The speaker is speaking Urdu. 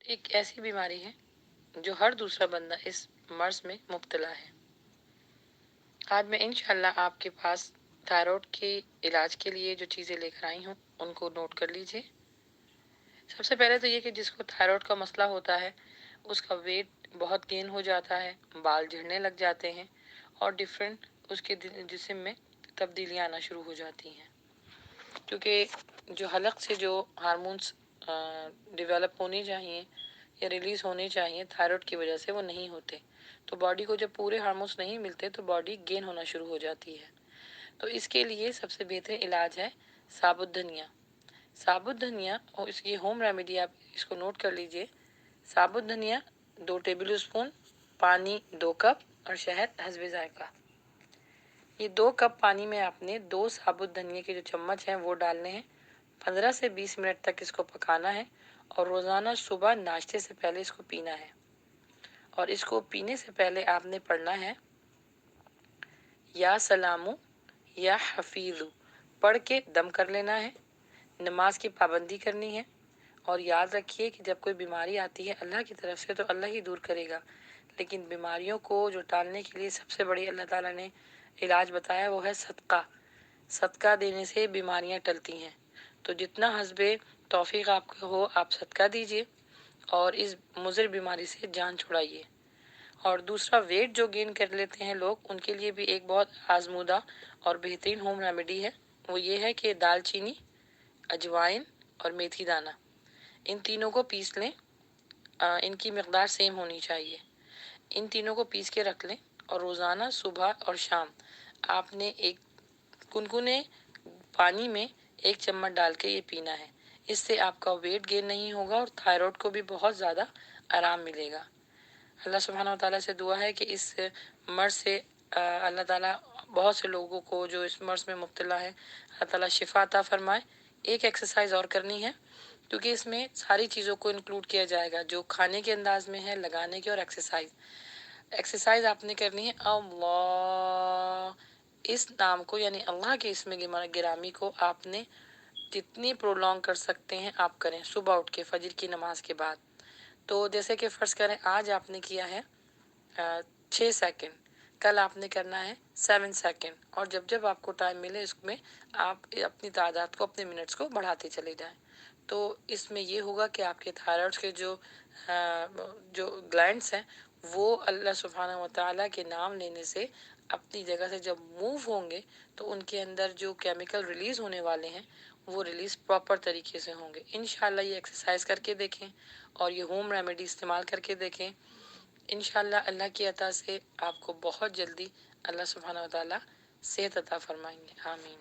ایک ایسی بیماری ہے جو ہر دوسرا بندہ اس مرض میں مبتلا ہے۔ آج میں انشاءاللہ آپ کے پاس تھائرائیڈ کے علاج کے لیے جو چیزیں لے کر آئی ہوں ان کو نوٹ کر لیجئے۔ سب سے پہلے تو یہ کہ جس کو تھائرائیڈ کا مسئلہ ہوتا ہے اس کا ویٹ بہت گین ہو جاتا ہے، بال جھڑنے لگ جاتے ہیں اور ڈیفرنٹ اس کے جسم میں تبدیلیاں آنا شروع ہو جاتی ہیں، کیونکہ جو حلق سے جو ہارمونز ڈیولپ ہونے چاہیے یا ریلیز ہونے چاہیے تھائرائیڈ کی وجہ سے وہ نہیں ہوتے، تو باڈی کو جب پورے ہارمونز نہیں ملتے تو باڈی گین ہونا شروع ہو جاتی ہے۔ تو اس کے لیے سب سے بہتر علاج ہے ثابت دھنیا۔ ثابت دھنیا اور اس کی ہوم ریمیڈی آپ اس کو نوٹ کر لیجئے۔ ثابت دھنیا 2 ٹیبل اسپون، پانی 2 کپ اور شہد حسب ذائقہ۔ یہ 2 کپ پانی میں آپ نے 2 ثابت دھنیا کے جو چمچ ہیں وہ ڈالنے ہیں۔ 15 سے 20 منٹ تک اس کو پکانا ہے اور روزانہ صبح ناشتے سے پہلے اس کو پینا ہے۔ اور اس کو پینے سے پہلے آپ نے پڑھنا ہے یا سلامو یا حفیظو، پڑھ کے دم کر لینا ہے۔ نماز کی پابندی کرنی ہے اور یاد رکھیے کہ جب کوئی بیماری آتی ہے اللہ کی طرف سے تو اللہ ہی دور کرے گا، لیکن بیماریوں کو جو ٹالنے کے لیے سب سے بڑی اللہ تعالیٰ نے علاج بتایا وہ ہے صدقہ۔ صدقہ دینے سے بیماریاں ٹلتی ہیں، تو جتنا حسب توفیق آپ کو ہو آپ صدقہ دیجئے اور اس مضر بیماری سے جان چھڑائیے۔ اور دوسرا ویٹ جو گین کر لیتے ہیں لوگ ان کے لیے بھی ایک بہت آزمودہ اور بہترین ہوم ریمیڈی ہے، وہ یہ ہے کہ دال چینی، اجوائن اور میتھی دانہ ان تینوں کو پیس لیں۔ ان کی مقدار سیم ہونی چاہیے۔ ان تینوں کو پیس کے رکھ لیں اور روزانہ صبح اور شام آپ نے ایک کنکنے پانی میں 1 چمچ ڈال کے یہ پینا ہے۔ اس سے آپ کا ویٹ گین نہیں ہوگا اور تھائرائیڈ کو بھی بہت زیادہ آرام ملے گا۔ اللہ سبحانہ وتعالیٰ سے دعا ہے کہ اس مرض سے اللہ تعالیٰ بہت سے لوگوں کو جو اس مرض میں مبتلا ہے اللہ تعالیٰ شفا عطا فرمائے۔ ایک ایکسرسائز اور کرنی ہے کیونکہ اس میں ساری چیزوں کو انکلوڈ کیا جائے گا، جو کھانے کے انداز میں ہے، لگانے کے اور ایکسرسائز آپ نے کرنی ہے اللہ، اس نام کو یعنی اللہ کے اسم گرامی کو آپ نے جتنی پرولونگ کر سکتے ہیں آپ کریں صبح اٹھ کے فجر کی نماز کے بعد۔ تو جیسے کہ فرض کریں آج آپ نے کیا ہے 6 سیکنڈ، کل آپ نے کرنا ہے 7 سیکنڈ، اور جب جب آپ کو ٹائم ملے اس میں آپ اپنی تعداد کو اپنے منٹس کو بڑھاتے چلے جائیں۔ تو اس میں یہ ہوگا کہ آپ کے تھائرائیڈ کے جو گلینڈس ہیں وہ اللہ سبحانہ وتعالیٰ کے نام لینے سے اپنی جگہ سے جب موو ہوں گے تو ان کے اندر جو کیمیکل ریلیز ہونے والے ہیں وہ ریلیز پراپر طریقے سے ہوں گے۔ انشاءاللہ یہ ایکسرسائز کر کے دیکھیں اور یہ ہوم ریمیڈی استعمال کر کے دیکھیں۔ انشاءاللہ اللہ کی عطا سے آپ کو بہت جلدی اللہ سبحانہ وتعالیٰ صحت عطا فرمائیں گے۔ آمین۔